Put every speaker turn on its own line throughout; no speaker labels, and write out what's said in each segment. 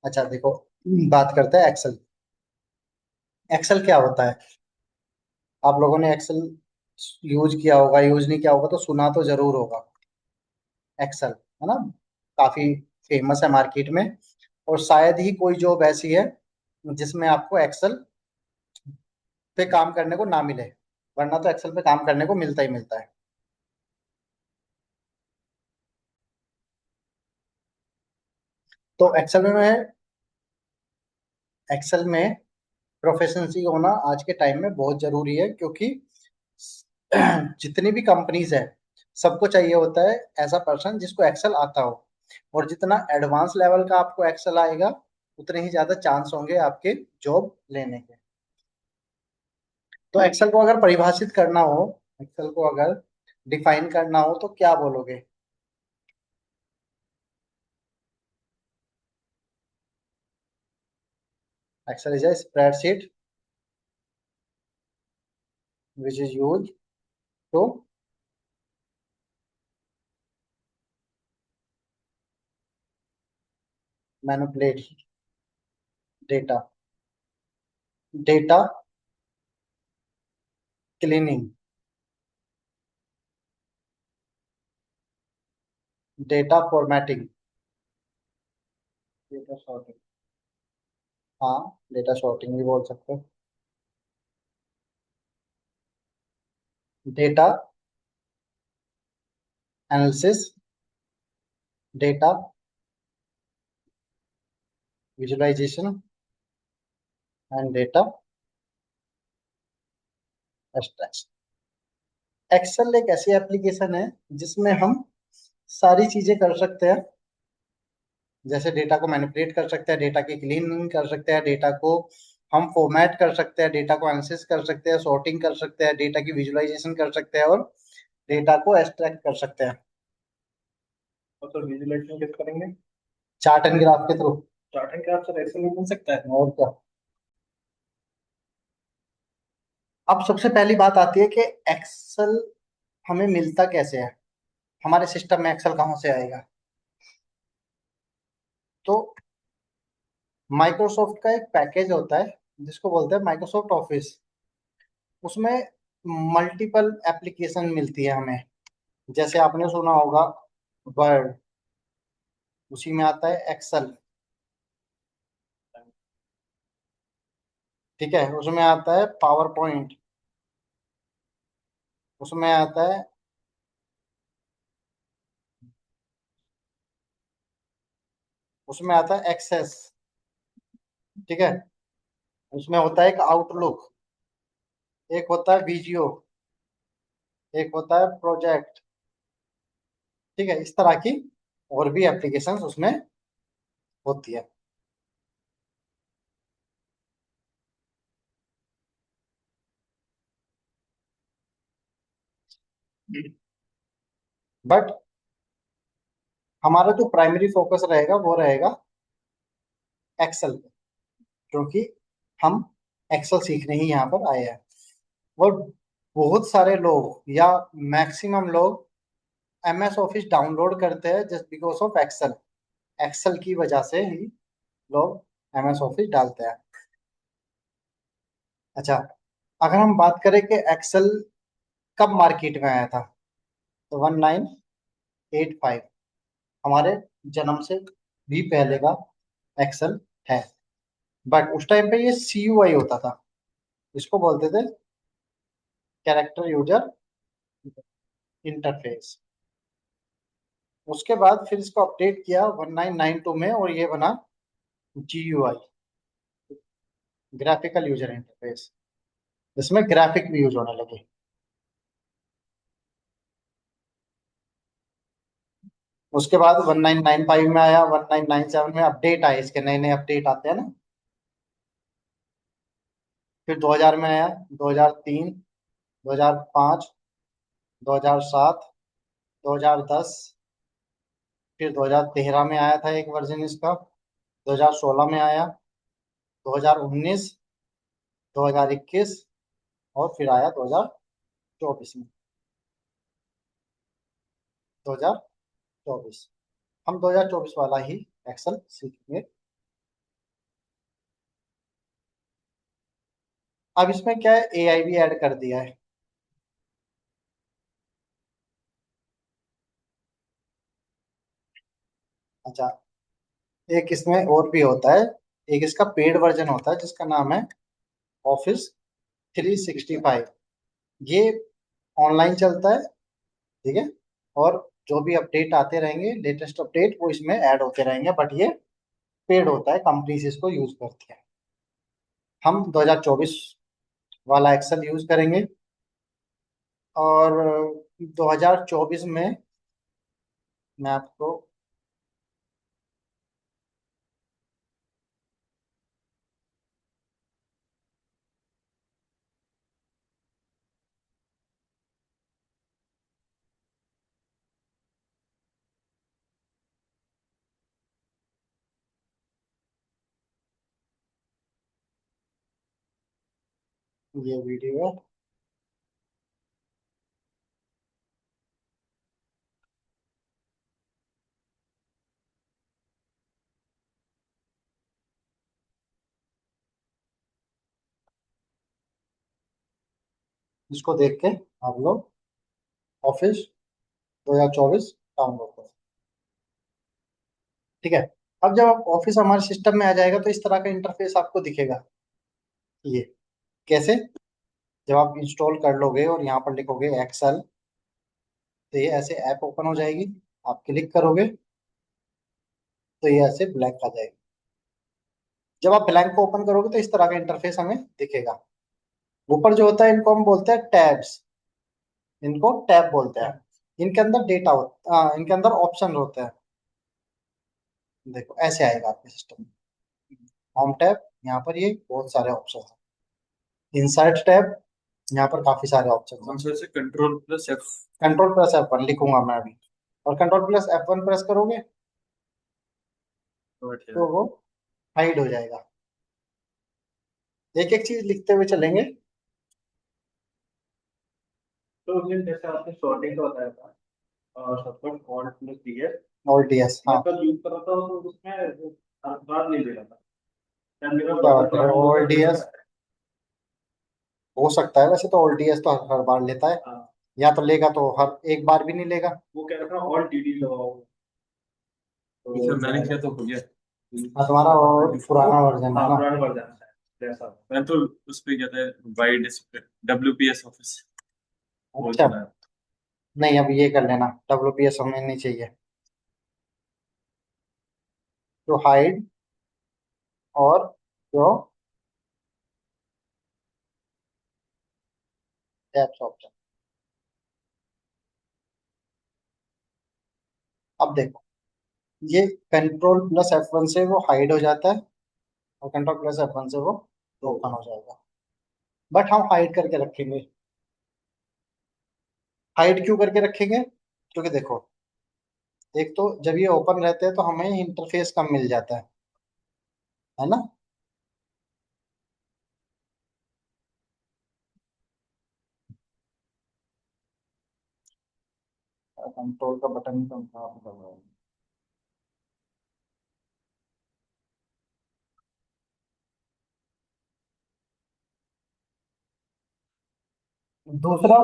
अच्छा देखो, बात करते हैं एक्सेल। एक्सेल क्या होता है? आप लोगों ने एक्सेल यूज किया होगा, यूज नहीं किया होगा तो सुना तो जरूर होगा। एक्सेल है ना, काफी फेमस है मार्केट में। और शायद ही कोई जॉब ऐसी है जिसमें आपको एक्सेल पे काम करने को ना मिले, वरना तो एक्सेल पे काम करने को मिलता ही मिलता है। तो एक्सेल में प्रोफिशिएंसी होना आज के टाइम में बहुत जरूरी है, क्योंकि जितनी भी कंपनीज है सबको चाहिए होता है ऐसा पर्सन जिसको एक्सेल आता हो। और जितना एडवांस लेवल का आपको एक्सेल आएगा, उतने ही ज्यादा चांस होंगे आपके जॉब लेने के। तो एक्सेल को अगर परिभाषित करना हो, एक्सेल को अगर डिफाइन करना हो तो क्या बोलोगे? Excel is a spreadsheet which is used to manipulate data, data cleaning, data formatting, data sorting. हाँ, डेटा सॉर्टिंग भी बोल सकते हो। Data analysis, data visualization and data abstraction. Excel एक ऐसी एप्लीकेशन है जिसमें हम सारी चीजें कर सकते हैं। जैसे डेटा को मैनिपुलेट कर सकते हैं, डेटा की क्लीनिंग कर सकते हैं, डेटा को हम फॉर्मेट कर सकते हैं, डेटा को एनालिसिस कर सकते हैं, सॉर्टिंग कर सकते हैं, डेटा की विजुअलाइजेशन कर सकते हैं, और डेटा को एक्सट्रैक्ट कर सकते हैं।
और तो विजुअलाइजेशन कैसे करेंगे?
चार्ट एंड ग्राफ के थ्रू।
चार्ट एंड ग्राफ से एक्सेल में बन सकता है?
और क्या। अब सबसे पहली बात आती है कि एक्सेल हमें मिलता कैसे है, हमारे सिस्टम में एक्सेल कहाँ से आएगा? तो माइक्रोसॉफ्ट का एक पैकेज होता है जिसको बोलते हैं माइक्रोसॉफ्ट ऑफिस। उसमें मल्टीपल एप्लीकेशन मिलती है हमें। जैसे आपने सुना होगा वर्ड, उसी में आता है एक्सेल। ठीक है, उसमें आता है पावर पॉइंट, उसमें आता है, उसमें आता है एक्सेस। ठीक है, उसमें होता है एक आउटलुक, एक होता है वीजियो, एक होता है प्रोजेक्ट। ठीक है, इस तरह की और भी एप्लीकेशंस उसमें होती है। बट हमारा जो प्राइमरी फोकस रहेगा वो रहेगा एक्सेल पे, क्योंकि हम एक्सेल सीखने ही यहाँ पर आए हैं। और बहुत सारे लोग या मैक्सिमम लोग एमएस ऑफिस डाउनलोड करते हैं just because of Excel. Excel की वजह से ही लोग एमएस ऑफिस डालते हैं। अच्छा, अगर हम बात करें कि एक्सेल कब मार्केट में आया था, तो 1985, हमारे जन्म से भी पहले का एक्सेल है। बट उस टाइम पे ये सी यू आई होता था, इसको बोलते थे कैरेक्टर यूजर इंटरफेस। उसके बाद फिर इसको अपडेट किया 1992 में, और ये बना G U I, graphical user interface. इसमें ग्राफिक भी यूज होने लगे। उसके बाद 1995 में आया, 1997 में अपडेट आए, इसके नए नए अपडेट आते हैं ना। फिर 2000 में आया, 2003, 2005, 2007, 2010, फिर 2013 में आया था एक वर्जन इसका, 2016 में आया, 2019, 2021, और फिर आया 2024 में। 2024, हम 2024 वाला ही एक्सेल सीखेंगे। अब इसमें क्या है, एआई भी ऐड कर दिया है। अच्छा, एक इसमें और भी होता है। एक इसका पेड वर्जन होता है जिसका नाम है ऑफिस 365। ये ऑनलाइन चलता है, ठीक है। और जो भी अपडेट आते रहेंगे, लेटेस्ट अपडेट, वो इसमें ऐड होते रहेंगे, बट ये पेड होता है, कंपनीज इसको यूज करती है। हम 2024 वाला एक्सेल यूज करेंगे। और 2024 में मैं आपको ये वीडियो है, इसको देख के आप लोग ऑफिस 2024 डाउनलोड करें, ठीक है। अब जब आप ऑफिस हमारे सिस्टम में आ जाएगा तो इस तरह का इंटरफेस आपको दिखेगा। ये कैसे, जब आप इंस्टॉल कर लोगे और यहाँ पर लिखोगे एक्सेल, तो ये ऐसे ऐप ओपन हो जाएगी। आप क्लिक करोगे तो ये ऐसे ब्लैंक आ जाएगी। जब आप ब्लैंक को ओपन करोगे तो इस तरह का इंटरफेस हमें दिखेगा। ऊपर जो होता है इनको हम बोलते हैं टैब्स, इनको टैब बोलते हैं। इनके अंदर डेटा होता, इनके अंदर ऑप्शन होते हैं। देखो ऐसे आएगा आपके सिस्टम में, होम टैब, यहाँ पर ये बहुत सारे ऑप्शन हैं। इंसर्ट टैब, यहाँ पर काफी सारे ऑप्शन हैं।
से कंट्रोल+F।
कंट्रोल प्लस F1 लिखूंगा मैं अभी, और कंट्रोल प्लस F1 प्रेस करोगे तो वो हाइड हो जाएगा। एक एक चीज लिखते हुए चलेंगे।
तो उसमें जैसे आपने सॉर्टिंग का बताया था, सपोज Alt+DS,
और डीएस,
मैं
हाँ।
कल यूज कर रहा था तो उसमें हर बार नहीं ले रहा था। क्या मेरा
क्या
बटन
बात है,
पुराना हो
और
गया ले
डीएस
रहा है?
हो सकता है, वैसे तो और डीएस तो हर बार लेता है।
हाँ,
या तो लेगा तो हर एक बार भी नहीं लेगा।
वो कह रहा था Alt+DD लगाओ। तो मैंने किया तो हो गया।
हाँ, तुम्हारा और पुराना वर्जन है
हाँ,
ना।
पुराना वर्जन है जैसा मैं तो उस पे क्या था, वाइड WPS ऑफिस वो
अच्छा,
चलाया।
नहीं अब ये कर लेना, WPS हमें नहीं चाहिए। तो हाइड और जो टैब्स ऑप्शन, अब देखो ये कंट्रोल प्लस F1 से वो हाइड हो जाता है, और कंट्रोल प्लस F1 से वो ओपन हो जाएगा। बट हम हाइड करके रखेंगे। हाइड क्यों करके रखेंगे, क्योंकि देखो, एक तो जब ये ओपन रहते हैं तो हमें इंटरफेस कम मिल जाता है ना। कंट्रोल का बटन कम कहाँ पे दबाया है? दूसरा,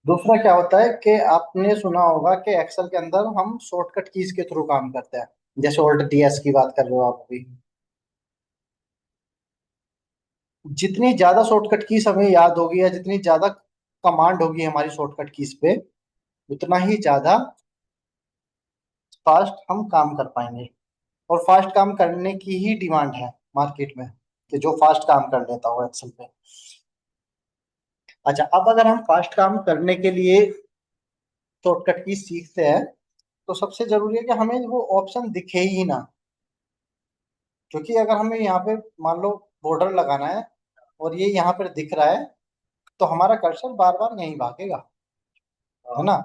दूसरा क्या होता है कि आपने सुना होगा कि एक्सेल के अंदर हम शॉर्टकट कीज के थ्रू काम करते हैं। जैसे ऑल्ट डीएस की बात कर रहे हो आप अभी। जितनी ज्यादा शॉर्टकट कीज हमें याद होगी, या जितनी ज्यादा कमांड होगी हमारी शॉर्टकट कीज पे, उतना ही ज्यादा फास्ट हम काम कर पाएंगे। और फास्ट काम करने की ही डिमांड है मार्केट में, कि जो फास्ट काम कर लेता हो एक्सेल पे। अच्छा, अब अगर हम फास्ट काम करने के लिए शॉर्टकट की सीखते हैं, तो सबसे जरूरी है कि हमें वो ऑप्शन दिखे ही ना। क्योंकि अगर हमें यहाँ पे मान लो बॉर्डर लगाना है, और ये यहाँ पर दिख रहा है, तो हमारा कर्सर बार बार यहीं भागेगा, है ना।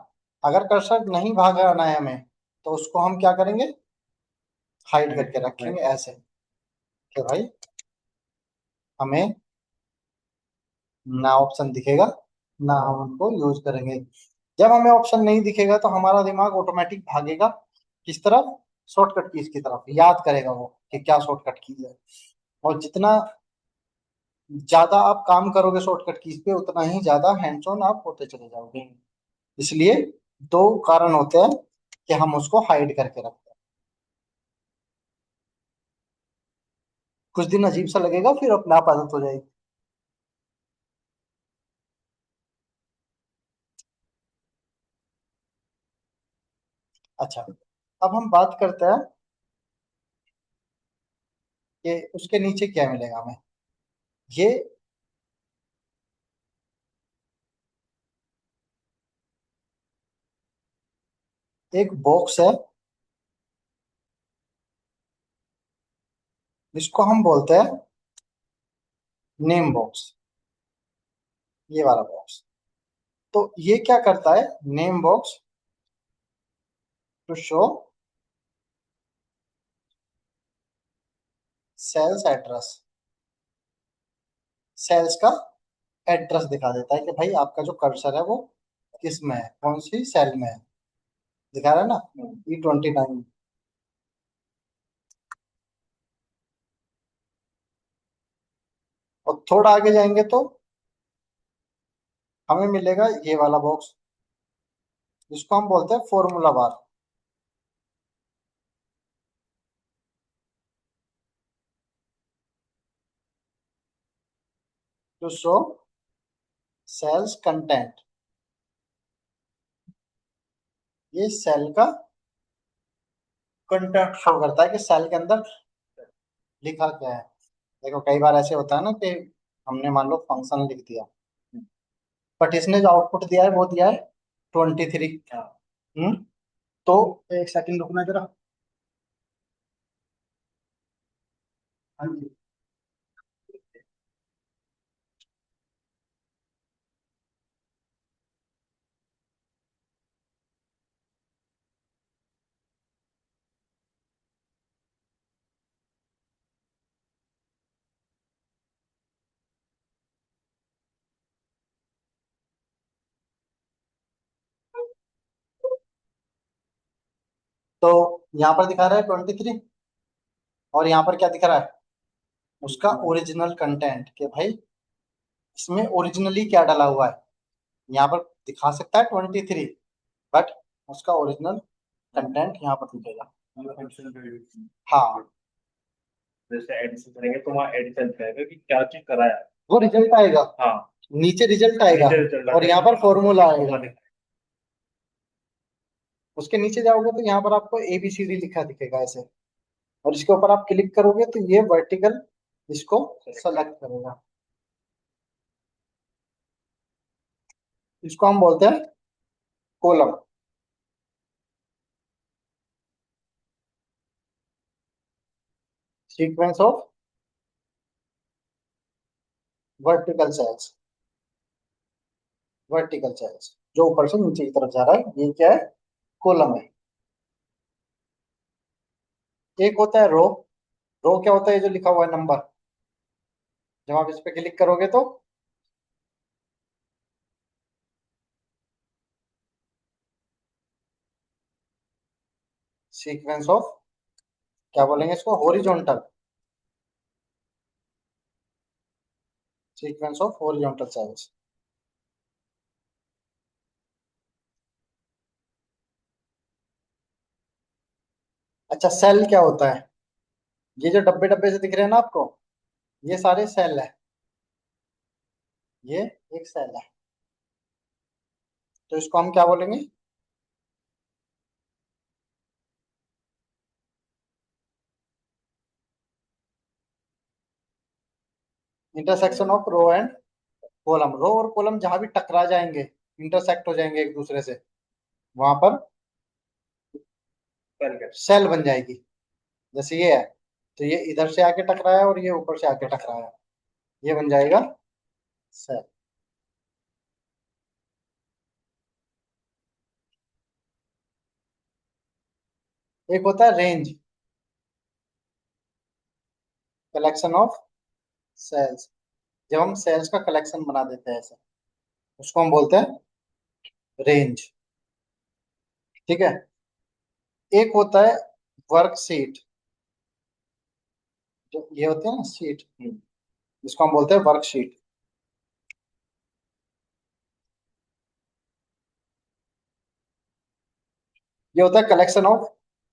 अगर कर्सर नहीं भागाना है हमें, तो उसको हम क्या करेंगे, हाइड करके रखेंगे ऐसे, कि भाई हमें ना ऑप्शन दिखेगा, ना हम उनको यूज करेंगे। जब हमें ऑप्शन नहीं दिखेगा तो हमारा दिमाग ऑटोमेटिक भागेगा किस तरफ, शॉर्टकट कीज की तरफ, याद करेगा वो कि क्या शॉर्टकट कीज है। और जितना ज्यादा आप काम करोगे शॉर्टकट कीज पे, उतना ही ज्यादा हैंड्स ऑन आप होते चले जाओगे। इसलिए दो कारण होते हैं कि हम उसको हाइड करके रखते हैं। कुछ दिन अजीब सा लगेगा, फिर अपने आप आदत हो जाएगी। अच्छा, अब हम बात करते हैं कि उसके नीचे क्या मिलेगा हमें। ये एक बॉक्स है, जिसको हम बोलते हैं नेम बॉक्स। ये वाला बॉक्स, तो ये क्या करता है, name box to show cells address. Cells का एड्रेस दिखा देता है कि भाई आपका जो कर्सर है वो किस में है, कौन सी सेल में है। दिखा रहा है ना, E29। और थोड़ा आगे जाएंगे तो हमें मिलेगा ये वाला बॉक्स, जिसको हम बोलते हैं formula bar. To show cells content. ये सेल का कंटेंट शो करता है कि सेल के अंदर लिखा क्या है। देखो कई बार ऐसे होता है ना कि हमने मान लो फंक्शन लिख दिया, बट इसने जो आउटपुट दिया है वो दिया है 23। हम्म। तो एक सेकंड रुकना जरा। हाँ जी। तो यहाँ पर दिखा रहा है 23, और यहाँ पर क्या दिख रहा है, उसका ओरिजिनल कंटेंट, कि भाई इसमें ओरिजिनली क्या डाला हुआ है। यहाँ पर दिखा सकता है 23, बट उसका ओरिजिनल कंटेंट यहाँ पर दिखेगा। हाँ,
जैसे एडिशन करेंगे तो वहाँ एडिशन करेगा कि क्या चीज कराया है।
वो रिजल्ट आएगा।
हाँ,
नीचे रिजल्ट आएगा,
नीचे रिजल्ट
और
आता
यहाँ
है,
पर फॉर्मूला आएगा।
फॉर्मूला दिखाएगा।
उसके नीचे जाओगे तो यहाँ पर आपको ABCD लिखा दिखेगा ऐसे, और इसके ऊपर आप क्लिक करोगे तो ये वर्टिकल इसको सेलेक्ट करेगा। इसको हम बोलते हैं column, sequence of vertical cells. Vertical cells जो ऊपर से नीचे की तरफ जा रहा है, ये क्या है, कॉलम है। एक होता है रो। रो क्या होता है, जो लिखा हुआ है नंबर, जब आप इस पे क्लिक करोगे तो सीक्वेंस ऑफ, क्या बोलेंगे इसको, horizontal. Sequence of horizontal cells. अच्छा, सेल क्या होता है, ये जो डब्बे डब्बे से दिख रहे हैं ना आपको, ये सारे सेल है। ये एक सेल है, तो इसको हम क्या बोलेंगे, intersection of row and column. Row और कॉलम जहां भी टकरा जाएंगे, इंटरसेक्ट हो जाएंगे एक दूसरे से, वहां पर सेल बन जाएगी। जैसे ये है, तो ये इधर से आके टकराया और ये ऊपर से आके टकराया, ये बन जाएगा सेल। एक होता है रेंज, कलेक्शन ऑफ सेल्स। जब हम सेल्स का कलेक्शन बना देते हैं ऐसे, उसको हम बोलते हैं रेंज। ठीक है। एक होता है वर्कशीट, जो ये होते हैं ना शीट, जिसको हम बोलते हैं वर्कशीट। ये होता है कलेक्शन ऑफ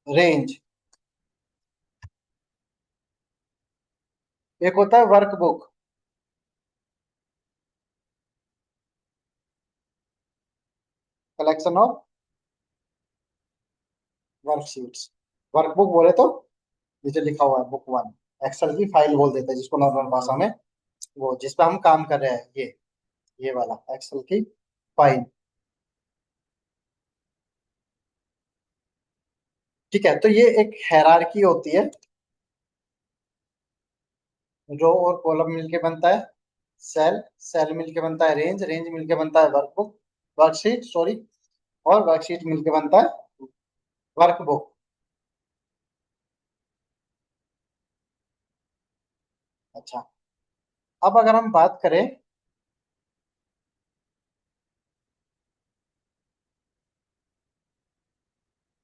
रेंज। एक होता है workbook. Collection of worksheets. Workbook बोले तो नीचे लिखा हुआ है बुक 1। एक्सेल की फाइल बोल देते हैं जिसको नॉर्मल भाषा में, वो जिस पे हम काम कर रहे हैं, ये वाला एक्सेल की फाइल। ठीक है, तो ये एक हायरार्की होती है। रो और कॉलम मिलके बनता है सेल, सेल मिलके बनता है रेंज, रेंज मिलके बनता है वर्कबुक, वर्कशीट सॉरी, और वर्कशीट मिलके बनता है वर्कबुक। अच्छा, अब अगर हम बात करें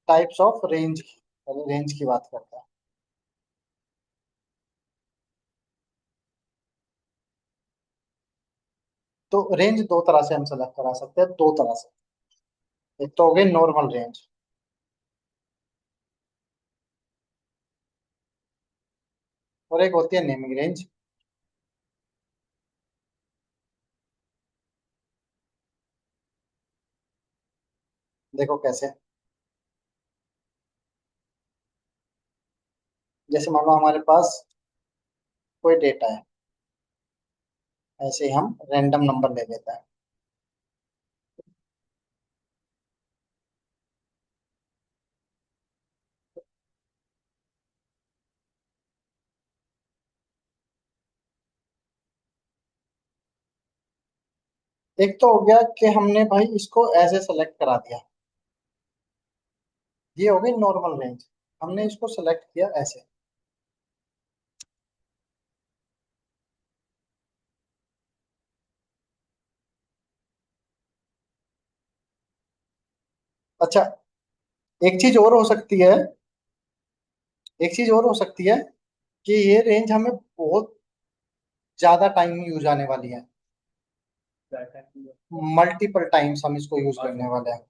टाइप्स ऑफ रेंज की, पहले रेंज की बात करते हैं। तो रेंज दो तरह से हम सेलेक्ट करा सकते हैं, दो तरह से। एक तो हो गई नॉर्मल रेंज, और एक होती है नेमिंग रेंज। देखो कैसे। जैसे मान लो हमारे पास कोई डेटा है, ऐसे ही हम रैंडम नंबर ले लेते हैं। एक तो हो गया कि हमने भाई इसको ऐसे सेलेक्ट करा दिया, ये हो गई नॉर्मल रेंज। हमने इसको सेलेक्ट किया ऐसे। अच्छा, एक चीज और हो सकती है, एक चीज और हो सकती है कि ये रेंज हमें बहुत ज्यादा टाइम यूज आने वाली है। मल्टीपल टाइम्स हम इसको यूज करने वाले हैं।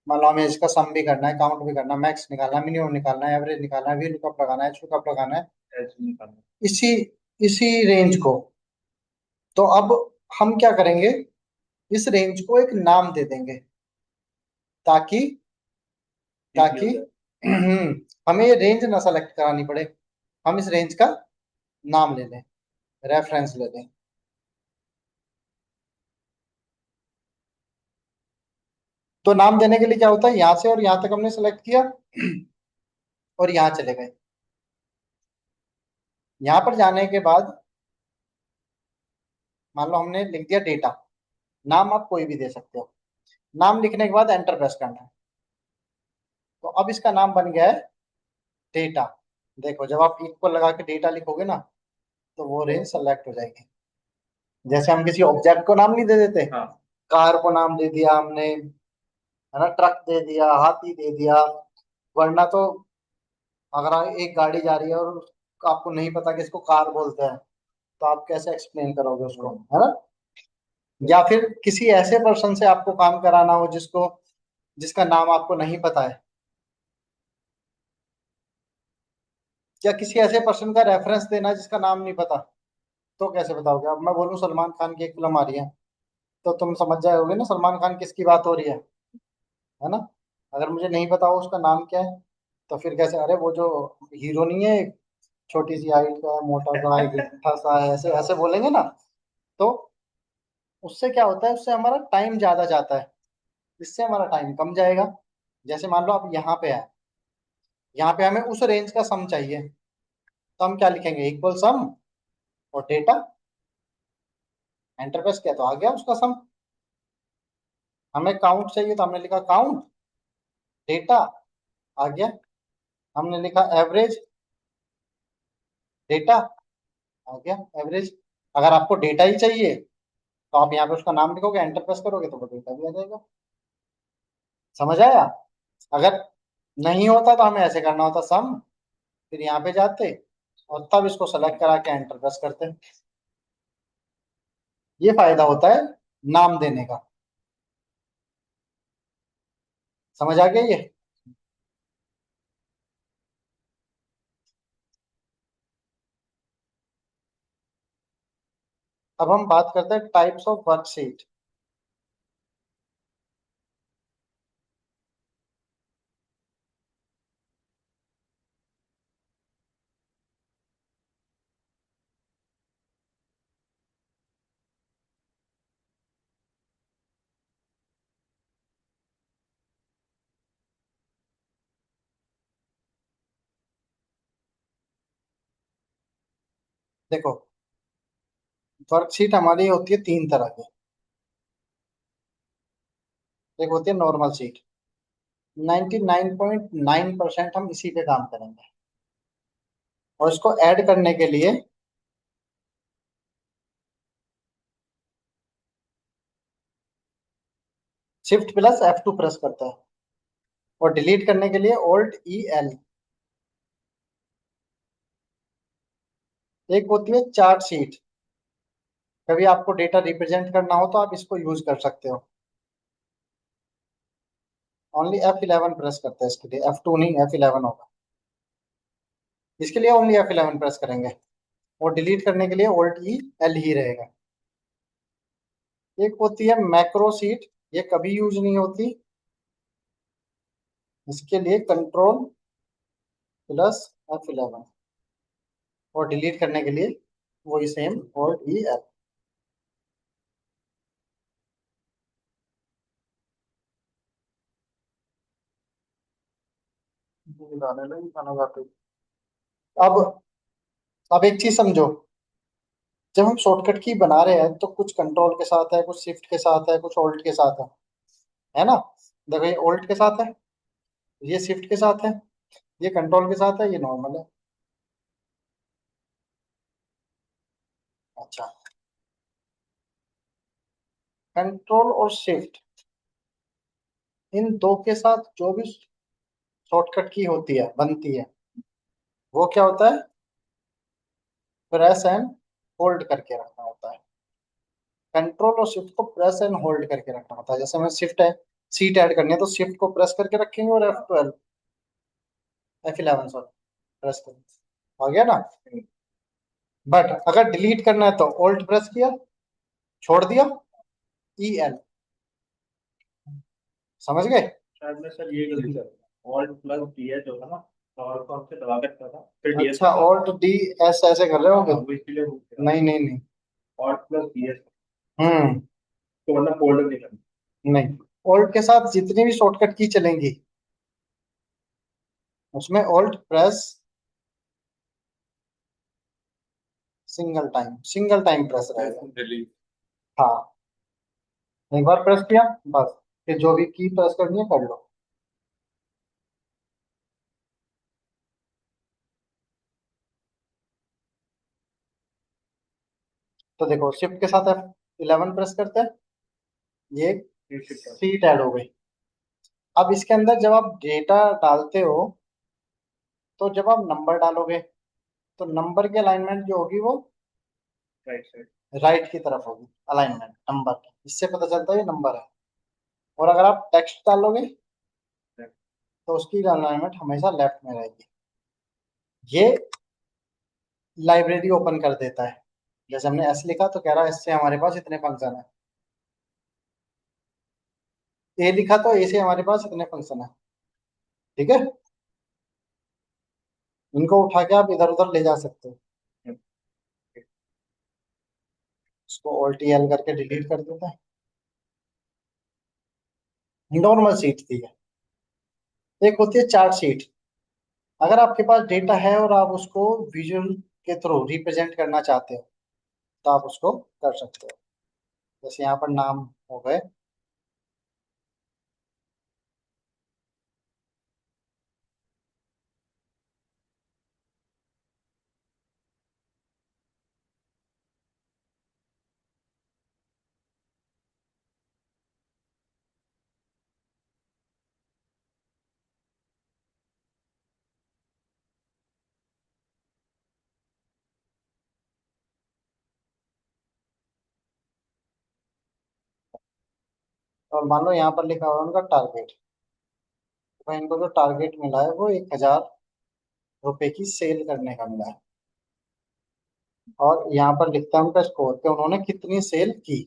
मान लो हमें इसका सम भी करना है, काउंट भी करना है, मैक्स निकालना है, मिनिमम निकालना है, एवरेज निकालना है, वी लुकअप लगाना है, एच लुकअप लगाना है, इसी इसी रेंज को। तो अब हम क्या करेंगे, इस रेंज को एक नाम दे देंगे, ताकि ताकि हमें ये रेंज ना सेलेक्ट करानी पड़े। हम इस रेंज का नाम ले लें, रेफरेंस ले लें। तो नाम देने के लिए क्या होता है, यहाँ से और यहाँ तक हमने सेलेक्ट किया और यहाँ चले गए। यहाँ पर जाने के बाद मान लो हमने लिख दिया डेटा, नाम आप कोई भी दे सकते हो। नाम लिखने के बाद एंटर प्रेस करना है। तो अब इसका नाम बन गया है डेटा। देखो जब आप इक्वल लगा के डेटा लिखोगे ना, तो वो रेंज सेलेक्ट हो जाएगी। जैसे हम किसी ऑब्जेक्ट को नाम नहीं दे देते, हाँ, कार को नाम दे दिया हमने, है ना, ट्रक दे दिया, हाथी दे दिया। वरना तो अगर एक गाड़ी जा रही है और आपको नहीं पता कि इसको कार बोलते हैं, तो आप कैसे एक्सप्लेन करोगे उसको, है ना। या फिर किसी ऐसे पर्सन से आपको काम कराना हो जिसको, जिसका नाम आपको नहीं पता है, या किसी ऐसे पर्सन का रेफरेंस देना जिसका नाम नहीं पता, तो कैसे बताओगे। अब मैं बोलूं सलमान खान की एक फिल्म आ रही है, तो तुम समझ जाओगे ना सलमान खान किसकी बात हो रही है ना। अगर मुझे नहीं पता हो उसका नाम क्या है, तो फिर कैसे, अरे वो जो हीरो नहीं है, छोटी सी हाइट का है, मोटा सा है, गिट्ठा सा है, ऐसे ऐसे बोलेंगे ना। तो उससे क्या होता है, उससे हमारा टाइम ज्यादा जाता है, इससे हमारा टाइम कम जाएगा। जैसे मान लो आप यहाँ पे है, यहाँ पे हमें उस रेंज का सम चाहिए, तो हम क्या लिखेंगे, इक्वल सम और डेटा। एंटर प्रेस किया तो आ गया उसका सम। हमें काउंट चाहिए तो हमने लिखा काउंट, डेटा आ गया। हमने लिखा एवरेज, डेटा आ गया एवरेज। अगर आपको डेटा ही चाहिए तो आप यहाँ पे उसका नाम लिखोगे, एंटर प्रेस करोगे तो वो डेटा भी आ जाएगा। समझ आया। अगर नहीं होता तो हमें ऐसे करना होता, सम, फिर यहाँ पे जाते, और तब इसको सेलेक्ट करा के एंटर प्रेस करते हैं। ये फायदा होता है नाम देने का। समझ आ गया ये? अब हम बात करते हैं टाइप्स ऑफ वर्कशीट। देखो, वर्कशीट हमारी होती है तीन तरह की। एक होती है नॉर्मल शीट, 99.9% हम इसी पे काम करेंगे। और इसको ऐड करने के लिए Shift+F2 प्रेस करते हैं। और डिलीट करने के लिए Alt+E+L। एक होती है चार्ट शीट। कभी आपको डेटा रिप्रेजेंट करना हो तो आप इसको यूज कर सकते हो। ओनली F11 प्रेस करते हैं इसके लिए, F2 नहीं, F11 होगा। इसके लिए ओनली F11 प्रेस करेंगे। और डिलीट करने के लिए Alt+E+L ही रहेगा। एक होती है मैक्रो सीट, ये कभी यूज नहीं होती। इसके लिए Ctrl+F11। और डिलीट करने के लिए वही सेम Alt+E+L। अब अब एक चीज समझो, जब हम शॉर्टकट की बना रहे हैं तो कुछ कंट्रोल के साथ है, कुछ शिफ्ट के साथ है, कुछ ऑल्ट के साथ है ना? देखो, ये ऑल्ट के साथ है, ये शिफ्ट के साथ है, ये कंट्रोल के साथ है, ये नॉर्मल है। अच्छा, कंट्रोल और शिफ्ट, इन दो के साथ जो भी शॉर्टकट की होती है, बनती है, वो क्या होता है? प्रेस एंड होल्ड करके रखना होता है। कंट्रोल और शिफ्ट को प्रेस एंड होल्ड करके रखना होता है। जैसे हमें शिफ्ट है, सीट ऐड करनी है तो शिफ्ट को प्रेस करके रखेंगे और F11 सॉरी प्रेस करेंगे। आ गया ना? बट अगर डिलीट करना है तो ऑल्ट प्रेस किया, छोड़ दिया, EL। समझ गए?
शायद मैं सर ये गलती कर रहा हूँ, ऑल्ट प्लस डी एच होगा ना, और कौन से दबा कर था, फिर डी एस
अच्छा, Alt+D+S ऐसे कर रहे होगे?
वो इसलिए भूल गया।
नहीं नहीं नहीं।
ऑल्ट प्लस डी एस,
हम्म।
तो वरना फोल्डर नहीं करना।
नहीं, ऑल्ट के साथ जितनी भी शॉर्टकट की चलेंगी उसमें alt press single time press रहेगा।
डिलीट।
हाँ, एक बार प्रेस किया, बस फिर जो भी की प्रेस करनी है कर लो। तो देखो, शिफ्ट के साथ F11 प्रेस करते हैं, ये सीट ऐड हो गई। अब इसके अंदर जब आप डेटा डालते हो तो जब आप नंबर डालोगे तो नंबर की अलाइनमेंट जो होगी वो
राइट साइड।
राइट की तरफ होगी। अलाइनमेंट नंबर की, इससे पता चलता है ये नंबर है। और अगर आप टेक्स्ट डालोगे तो उसकी अलाइनमेंट हमेशा लेफ्ट में रहेगी। ये लाइब्रेरी ओपन कर देता है। जैसे हमने एस लिखा तो कह रहा है एस से हमारे पास इतने फंक्शन है। ए लिखा तो ए से हमारे पास इतने फंक्शन है। ठीक है, इनको उठा के आप इधर उधर ले जा सकते हो। इसको Alt+L करके डिलीट कर देते हैं। नॉर्मल सीट थी है। एक होती है चार्ट शीट। अगर आपके पास डेटा है और आप उसको विजुअल के थ्रू रिप्रेजेंट करना चाहते हो तो आप उसको कर सकते हो। जैसे यहाँ पर नाम हो गए। और मान लो यहाँ पर लिखा हुआ है उनका टारगेट। तो इनको जो टारगेट मिला है वो 1,000 रुपए की सेल करने का मिला है। और यहाँ पर लिखता है उनका स्कोर कि उन्होंने कितनी सेल की।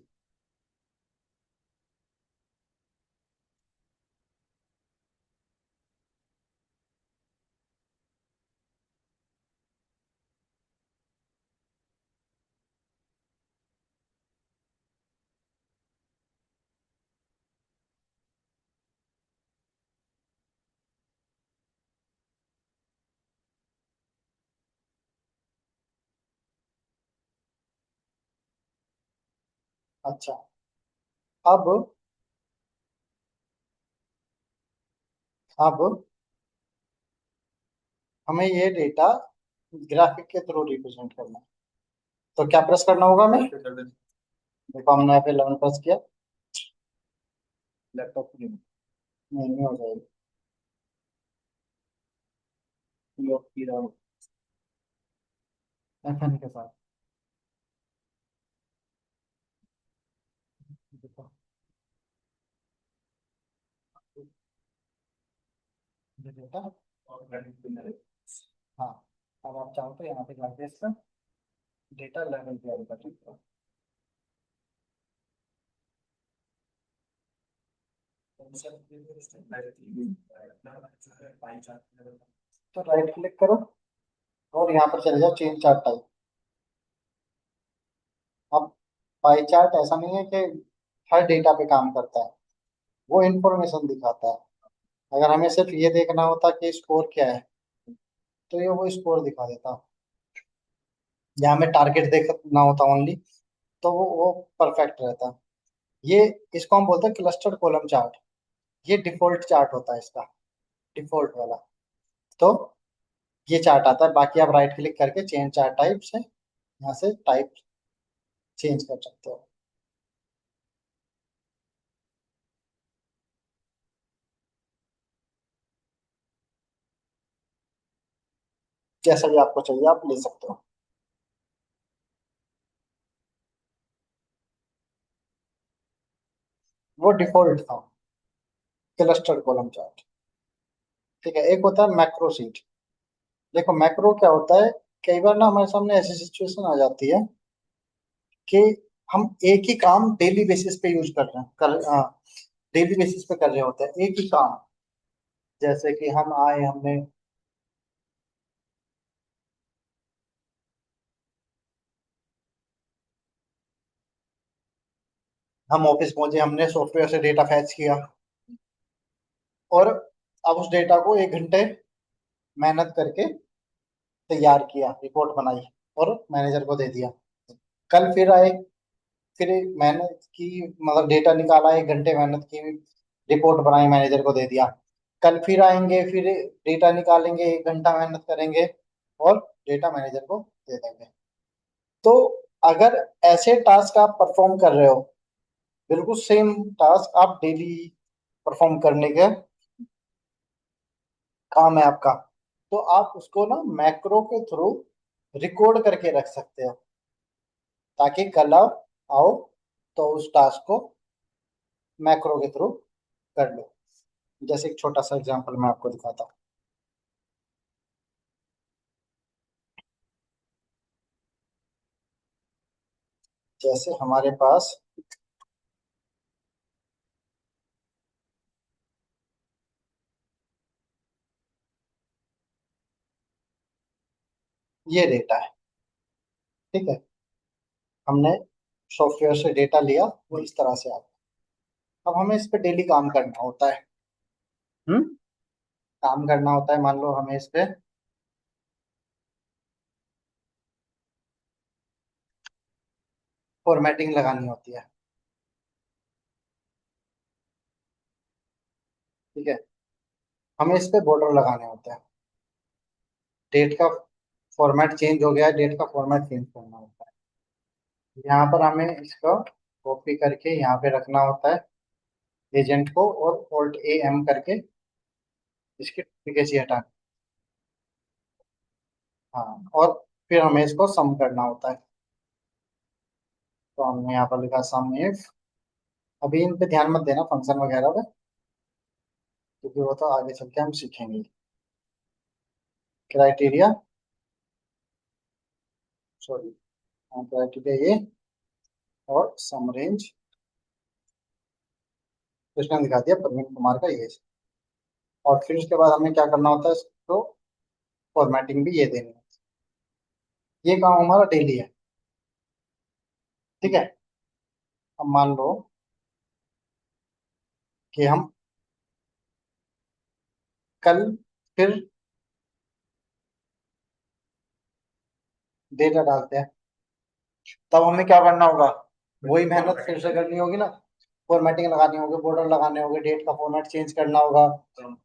अच्छा, अब अब हमें ये डेटा ग्राफिक के थ्रू रिप्रेजेंट करना है। तो क्या प्रेस करना होगा हमें? देखो हमने यहाँ पे 11 प्रेस किया। लैपटॉप नहीं हो जाएगी। लॉक की रहा FN के साथ। देखो ये डेटा। हाँ, अब आप चाहो तो यहाँ पे जाके इसका डेटा लेवल तैयार कर सकते हो। तो राइट क्लिक करो और यहाँ पर चले जाओ चेंज चार्ट टाइप। अब पाई चार्ट ऐसा नहीं है कि हर डेटा पे काम करता है, वो इंफॉर्मेशन दिखाता है। अगर हमें सिर्फ ये देखना होता कि स्कोर क्या है, तो ये वो स्कोर दिखा देता। या हमें टारगेट देखना होता ओनली, तो वो परफेक्ट रहता। ये इसको हम बोलते हैं क्लस्टर्ड कॉलम चार्ट। ये डिफॉल्ट चार्ट होता है इसका, डिफॉल्ट वाला। तो ये चार्ट आता है। बाकी आप राइट क्लिक करके चेंज चार्ट टाइप से यहाँ से टाइप चेंज कर सकते हो। जैसा भी आपको चाहिए आप ले सकते हो। वो डिफॉल्ट था, क्लस्टर्ड कॉलम चार्ट। ठीक है, एक होता है मैक्रो शीट। देखो मैक्रो क्या होता है, कई बार ना हमारे सामने ऐसी सिचुएशन आ जाती है कि हम एक ही काम डेली बेसिस पे यूज कर रहे हैं, डेली बेसिस पे कर रहे होते हैं एक ही काम। जैसे कि हम आए, हमने हम ऑफिस पहुंचे, हमने सॉफ्टवेयर से डेटा फैच किया, और अब उस डेटा को 1 घंटे मेहनत करके तैयार किया, रिपोर्ट बनाई और मैनेजर को दे दिया। कल फिर आए, फिर मेहनत की, मतलब डेटा निकाला, 1 घंटे मेहनत की, रिपोर्ट बनाई, मैनेजर को दे दिया। कल फिर आएंगे, फिर डेटा निकालेंगे, 1 घंटा मेहनत करेंगे और डेटा मैनेजर को दे देंगे। तो अगर ऐसे टास्क आप परफॉर्म कर रहे हो, बिल्कुल सेम टास्क आप डेली परफॉर्म करने के काम है आपका, तो आप उसको ना मैक्रो के थ्रू रिकॉर्ड करके रख सकते हो, ताकि कल आप आओ तो उस टास्क को मैक्रो के थ्रू कर लो। जैसे एक छोटा सा एग्जांपल मैं आपको दिखाता हूँ। जैसे हमारे पास ये डेटा है, ठीक है। हमने सॉफ्टवेयर से डेटा लिया, वो इस तरह से आता है। अब हमें इस पे डेली काम करना होता है। हम्म काम करना होता है, मान लो हमें इस पे फॉर्मेटिंग लगानी होती है, ठीक है। हमें इस पे बॉर्डर लगाने होते हैं। डेट का फॉर्मेट चेंज हो गया है, डेट का फॉर्मेट चेंज करना होता है। यहाँ पर हमें इसको कॉपी करके यहाँ पे रखना होता है एजेंट को, और Alt+A+M करके इसकी डुप्लीकेसी हटानी। हाँ, और फिर हमें इसको सम करना होता है। तो हमने यहाँ पर लिखा सम इफ। अभी इन पे ध्यान मत देना फंक्शन वगैरह पे, क्योंकि वो तो आगे चल के हम सीखेंगे। क्राइटेरिया, सॉरी, क्राइटेरिया ये, और सम रेंज इसने दिखा दिया प्रवीण कुमार का ये। और फिर उसके बाद हमें क्या करना होता है, इसको फॉर्मेटिंग भी ये देनी है। ये काम हमारा डेली है। ठीक है। अब मान लो कि हम कल फिर डेटा डालते हैं, तब हमें क्या करना होगा, वही मेहनत फिर से करनी होगी ना। फॉर्मेटिंग लगानी होगी, बॉर्डर लगाने होंगे, डेट का फॉर्मेट चेंज करना होगा,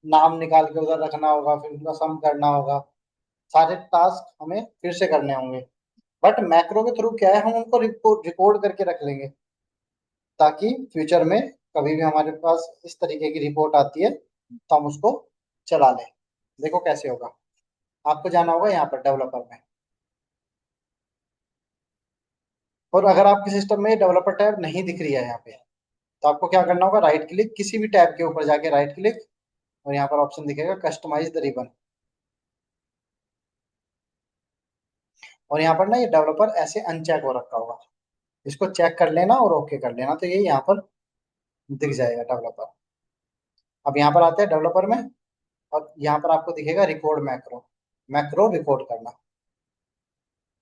नाम निकाल के उधर रखना होगा, फिर उनका सम करना होगा। सारे टास्क हमें फिर से करने होंगे। बट मैक्रो के थ्रू क्या है, हम उनको रिकॉर्ड करके रख लेंगे, ताकि फ्यूचर में कभी भी हमारे पास इस तरीके की रिपोर्ट आती है तो हम उसको चला लें। देखो कैसे होगा। आपको जाना होगा यहाँ पर डेवलपर में, और अगर आपके सिस्टम में डेवलपर टैब नहीं दिख रही है यहाँ पे, तो आपको क्या करना होगा, राइट क्लिक, किसी भी टैब के ऊपर जाके राइट क्लिक, और यहाँ पर ऑप्शन दिखेगा कस्टमाइज द रिबन। और यहाँ पर ना ये डेवलपर ऐसे अनचेक हो रखा होगा, इसको चेक कर लेना और ओके कर लेना, तो ये यहाँ पर दिख जाएगा डेवलपर। अब यहाँ पर आते हैं डेवलपर में, और यहाँ पर आपको दिखेगा रिकॉर्ड मैक्रो, मैक्रो रिकॉर्ड करना।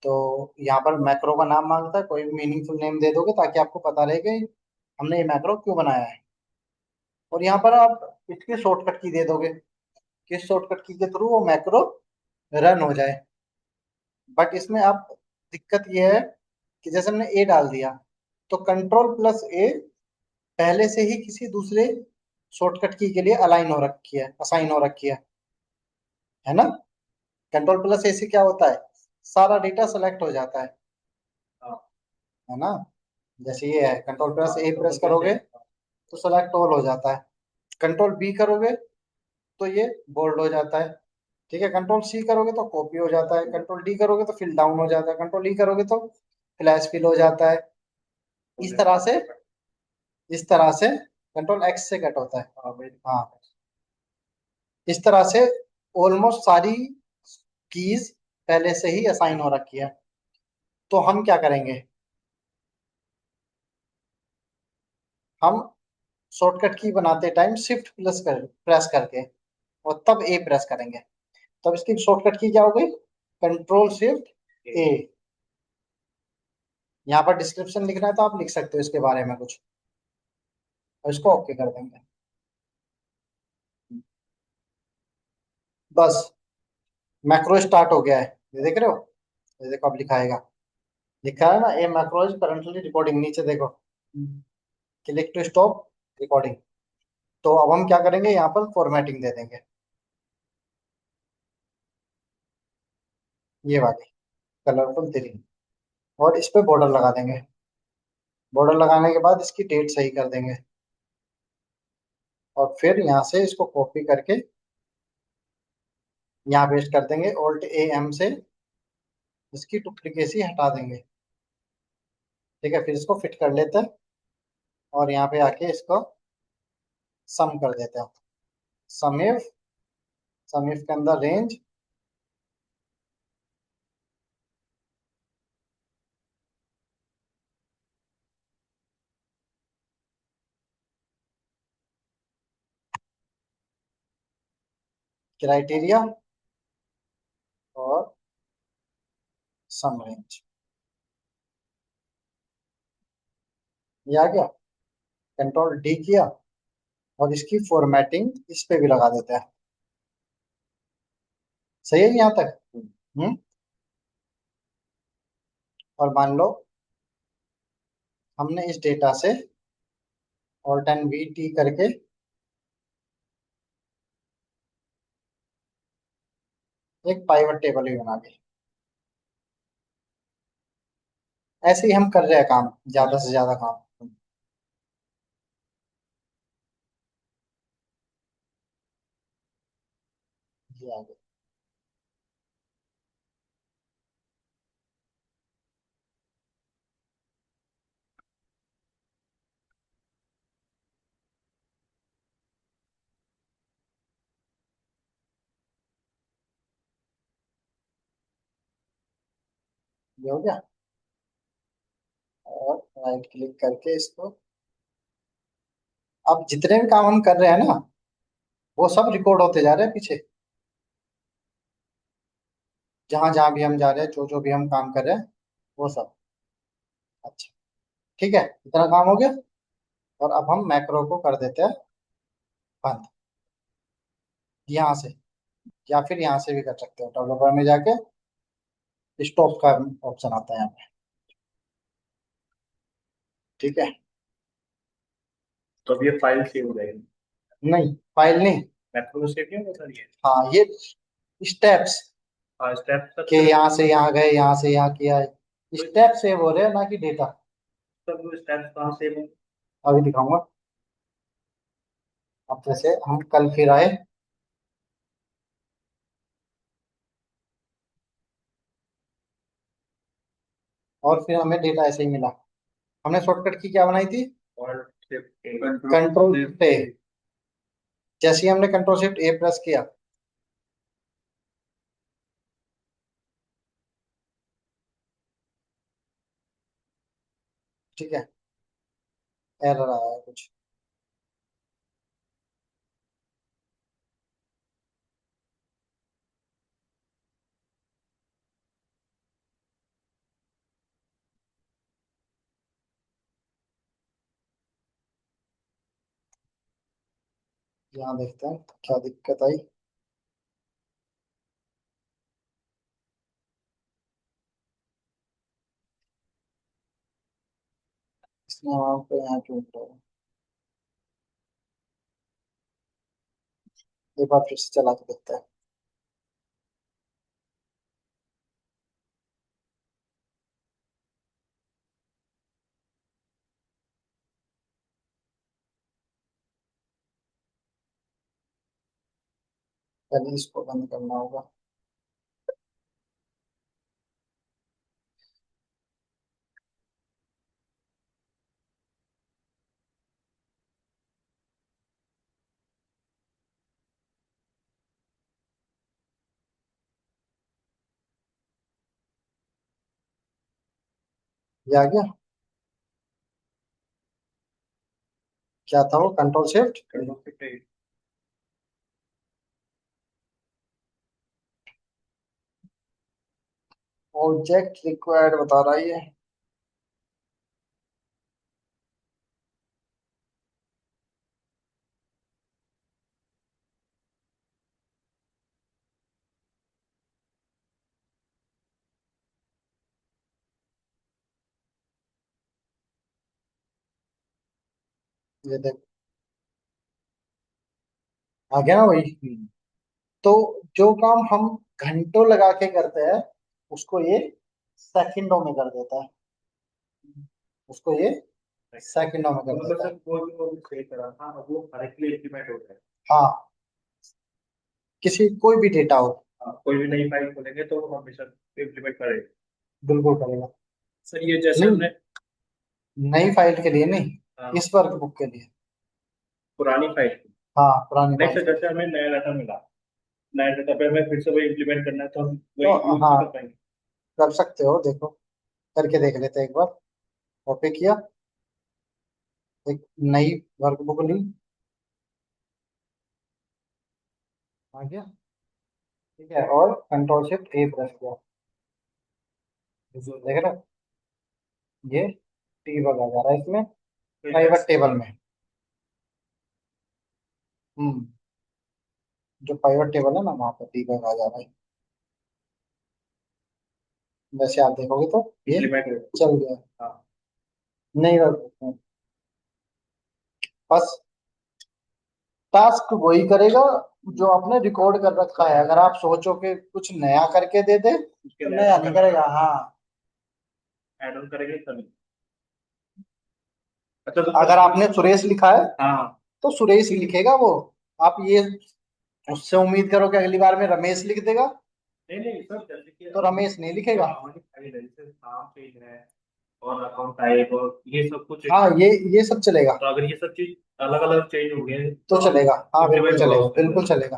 तो यहाँ पर मैक्रो का नाम मांगता है, कोई भी मीनिंगफुल नेम दे दोगे ताकि आपको पता रहे कि हमने ये मैक्रो क्यों बनाया है। और यहाँ पर आप इसके शॉर्टकट की दे दोगे, किस शॉर्टकट की के थ्रू वो मैक्रो रन हो जाए। बट इसमें आप, दिक्कत ये है कि जैसे हमने ए डाल दिया, तो कंट्रोल प्लस ए पहले से ही किसी दूसरे शॉर्टकट की के लिए अलाइन हो रखी है, असाइन हो रखी है ना। कंट्रोल प्लस ए से क्या होता है, सारा डेटा सेलेक्ट हो जाता है ना। जैसे ये है, कंट्रोल प्लस ए प्रेस करोगे तो सेलेक्ट ऑल हो जाता है, कंट्रोल बी करोगे तो ये बोल्ड हो जाता है। ठीक है, कंट्रोल सी करोगे तो कॉपी हो जाता है, कंट्रोल डी करोगे तो फिल डाउन हो जाता है, कंट्रोल ई करोगे तो फ्लैश फिल हो जाता है। इस तरह से, इस तरह से कंट्रोल एक्स से कट होता है। हाँ, इस तरह से ऑलमोस्ट सारी कीज पहले से ही असाइन हो रखी है। तो हम क्या करेंगे, हम शॉर्टकट की बनाते टाइम शिफ्ट प्लस कर प्रेस करके और तब ए प्रेस करेंगे, तब इसकी शॉर्टकट की क्या हो गई, कंट्रोल शिफ्ट ए। यहाँ पर डिस्क्रिप्शन लिखना है तो आप लिख सकते हो इसके बारे में कुछ, और इसको ओके कर देंगे। बस मैक्रो स्टार्ट हो गया है, ये देख रहे हो, ये देखो अब लिखाएगा, लिखा है ना, ए मैक्रो इज करंटली रिकॉर्डिंग, नीचे देखो, क्लिक टू स्टॉप रिकॉर्डिंग। तो अब हम क्या करेंगे, यहाँ पर फॉर्मेटिंग दे देंगे, ये वाली कलरफुल 3, और इस पे बॉर्डर लगा देंगे। बॉर्डर लगाने के बाद इसकी डेट सही कर देंगे, और फिर यहाँ से इसको कॉपी करके यहाँ पेस्ट कर देंगे, ऑल्ट ए एम से इसकी डुप्लीकेसी हटा देंगे। ठीक है, फिर इसको फिट कर लेते हैं, और यहाँ पे आके इसको सम कर देते हैं। सम इफ, सम इफ के अंदर रेंज, क्राइटेरिया, और सम रेंज, ये आ गया। कंट्रोल डी किया, और इसकी फॉर्मेटिंग इस पे भी लगा देते हैं। सही है यहाँ तक। हम्म। और मान लो हमने इस डेटा से ऑल्ट एंड वी टी करके एक पाइवट टेबल भी बना दी। ऐसे ही हम कर रहे हैं काम, ज्यादा से ज्यादा काम। ये आ गया। ये हो गया। और राइट क्लिक करके इसको, अब जितने भी काम हम कर रहे हैं ना, वो सब रिकॉर्ड होते जा रहे हैं पीछे, जहां जहां भी हम जा रहे हैं, जो जो भी हम काम कर रहे हैं, वो सब। अच्छा, ठीक है, इतना काम हो गया। और अब हम मैक्रो को कर देते हैं बंद, यहाँ से, या फिर यहाँ से भी कर सकते हो, डेवलपर में जाके स्टॉप का ऑप्शन आता है यहाँ पे। ठीक है।
तो अब ये फाइल सेव हो जाएगी।
नहीं, फाइल नहीं।
मैक्रो सेव नहीं होगा सर ये?
हाँ, ये स्टेप्स
हाँ, स्टेप
के,
सर।
यहाँ से यहाँ गए, यहाँ से यहाँ किया है, स्टेप सेव हो रहे हैं, ना कि डेटा।
सर वो स्टेप कहाँ सेव होंगे?
अभी दिखाऊंगा। अब जैसे हम कल फिर आए, और फिर हमें डेटा ऐसे ही मिला। हमने शॉर्टकट की क्या बनाई थी?
और शिफ्ट ए।
कंट्रोल शिफ्ट ए। जैसे ही हमने कंट्रोल शिफ्ट ए प्रेस किया, ठीक है, एरर आया है कुछ। यहाँ देखते हैं क्या दिक्कत आई। इसने वहां पे यहाँ क्यों उठा है? एक बार फिर से चला के देखते हैं। पहले इसको बंद करना होगा। ये आ गया। क्या था वो? Control shift.
कंट्रोल शिफ्ट ए।
ऑब्जेक्ट रिक्वायर्ड बता रहा है ये। ये देख, आ गया ना वही। तो जो काम हम घंटों लगा के करते हैं, उसको ये सेकंडों में कर देता है। उसको ये सेकंडों में कर
मतलब
देता है।
सर वो सही करा था, अब वो करेक्टली इम्प्लीमेंट हो गया है।
हाँ, किसी कोई भी डेटा हो।
हाँ, कोई भी नई फाइल खोलेंगे तो वो हमेशा इम्प्लीमेंट करेगा।
बिल्कुल करेगा।
सर ये जैसे
नहीं,
हमने।
नई फाइल के लिए नहीं,
हाँ,
इस वर्कबुक के लिए।
पुरानी फाइल।
हाँ, पुरानी
नहीं
फाइल
सर,
के
जैसे
लिए।
हमें नया डाटा मिला, नया डाटा पे हमें फिर से वही इम्प्लीमेंट करना है तो हम वही
तो
यूज
हाँ,
नहीं कर पाएंगे।
कर सकते हो, देखो करके देख लेते हैं एक बार। कॉपी किया, एक नई वर्कबुक ली, आ गया, ठीक है, और कंट्रोल शिफ्ट ए प्रेस किया। देख रहे हो? ये टीबग आ जा रहा है इसमें, प्राइवेट टेबल में। हम्म, जो प्राइवेट टेबल है ना, वहां पर टीबग आ जा रहा है। वैसे आप देखोगे तो ये
इम्प्लीमेंट हो।
चल गया।
हाँ।
नहीं वर्क, बस टास्क वही करेगा जो आपने रिकॉर्ड कर रखा है। अगर आप सोचो कि कुछ नया करके दे दे,
उसके
तो
लिए
नया नहीं करेगा। हाँ,
ऐड ऑन करेंगे तभी। अच्छा तो
अगर
सर।
आपने सुरेश लिखा है,
हाँ।
तो सुरेश ही लिखेगा वो। आप ये उससे उम्मीद करो कि अगली बार में रमेश लिख देगा,
नहीं नहीं सर, जैसे कि
तो रमेश नहीं लिखेगा।
हमारी फाइल है, जैसे नाम चेंज है और अकाउंट टाइप और ये सब कुछ,
हाँ, ये सब चलेगा।
तो अगर ये सब चीज अलग अलग चेंज हो गए
तो
तो
चलेगा, हाँ बिल्कुल
इम्प्लीमेंट होगा
चलेगा,
उसके
बिल्कुल
अंदर।
चलेगा।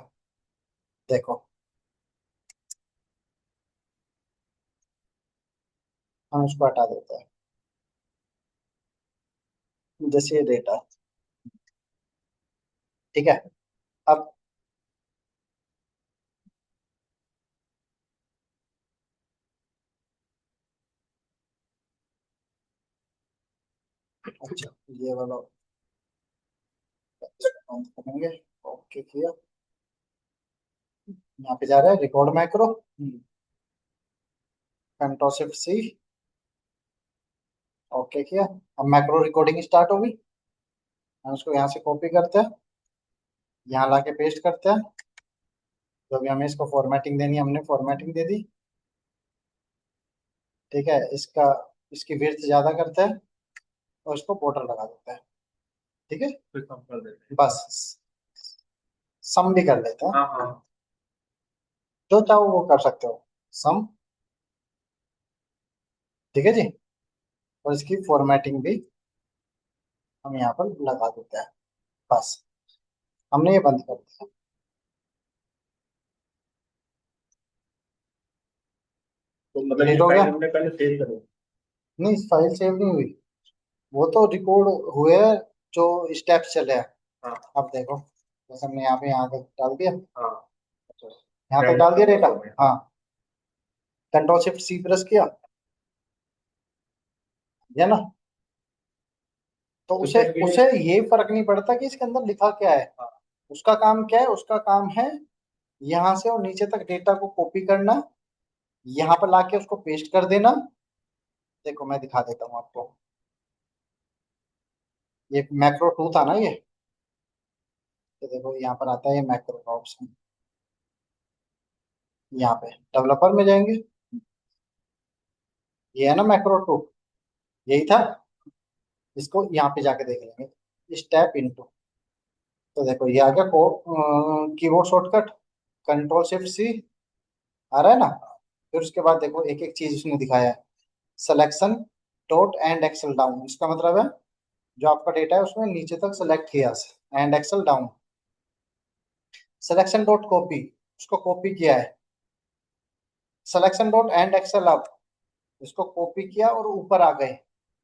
देखो, हम उसको हटा देते हैं, जैसे ये डेटा। ठीक है। अब अच्छा, ये वाला ऑन करेंगे। ओके किया। यहाँ पे जा रहा है record macro, control shift C. Okay किया। अब मैक्रो रिकॉर्डिंग स्टार्ट होगी। हम उसको यहाँ से कॉपी करते हैं, यहाँ लाके पेस्ट करते हैं। जो भी हमें इसको फॉर्मेटिंग देनी है, हमने फॉर्मेटिंग दे दी। ठीक है, इसका इसकी विड्थ ज्यादा करते हैं और इसको बॉर्डर लगा देते हैं। ठीक है,
फिर कम कर देते हैं।
बस सम भी कर लेते हैं।
हाँ हाँ।
जो चाहो वो कर सकते हो, सम। ठीक है जी। और इसकी फॉर्मेटिंग भी हम यहाँ पर लगा देते हैं। बस हमने ये बंद कर दिया।
तो मतलब ये
डिलीट हो
फाइल
गया।
हमने पहले सेव करो।
नहीं, फाइल सेव नहीं हुई, वो तो रिकॉर्ड हुए हैं, जो स्टेप्स चले हैं।
हाँ
अब देखो, जैसे हमने यहाँ तक डाल दिया,
हाँ।
यहाँ तक डाल दिया डेटा। हाँ, कंट्रोल शिफ्ट सी प्रेस किया, है ना। तो उसे उसे ये फर्क नहीं पड़ता कि इसके अंदर लिखा क्या है। उसका काम क्या है, उसका काम है यहाँ से और नीचे तक डेटा को कॉपी करना, यहाँ पर लाके उसको पेस्ट कर देना। देखो मैं दिखा देता हूँ आपको। ये मैक्रो 2 था ना ये, तो देखो यहाँ पर आता है ये मैक्रो का ऑप्शन। यहाँ पे डेवलपर में जाएंगे, ये है ना मैक्रो 2, यही था। इसको यहाँ पे जाके देख लेंगे, स्टेप इनटू। तो देखो ये आ गया keyboard shortcut, control shift C, आ रहा है ना। फिर उसके बाद देखो एक एक चीज उसने दिखाया है, selection dot end excel down. इसका मतलब है जो आपका डेटा है उसमें नीचे तक सेलेक्ट किया, end excel down. Selection dot copy, उसको कॉपी किया है। Selection dot end excel up, इसको कॉपी किया और ऊपर आ गए,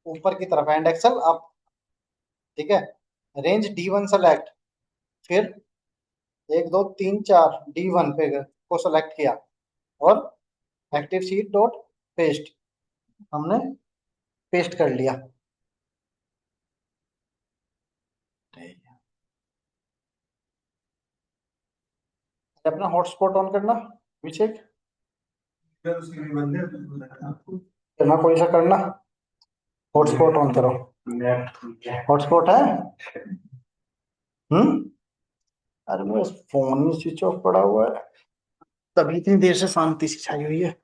ऊपर की तरफ एंड एक्सेल अप। ठीक है। रेंज D1 सेलेक्ट, फिर 1 2 3 4 D1 पे को सेलेक्ट किया, और एक्टिव शीट डॉट पेस्ट, हमने पेस्ट कर लिया। अपना हॉटस्पॉट ऑन करना, अभिषेक करना, कोई सा करना, हॉटस्पॉट ऑन करो। हॉटस्पॉट है। हम्म। अरे मेरा फोन ही स्विच ऑफ पड़ा हुआ है, तभी इतनी देर से शांति सी छाई हुई है।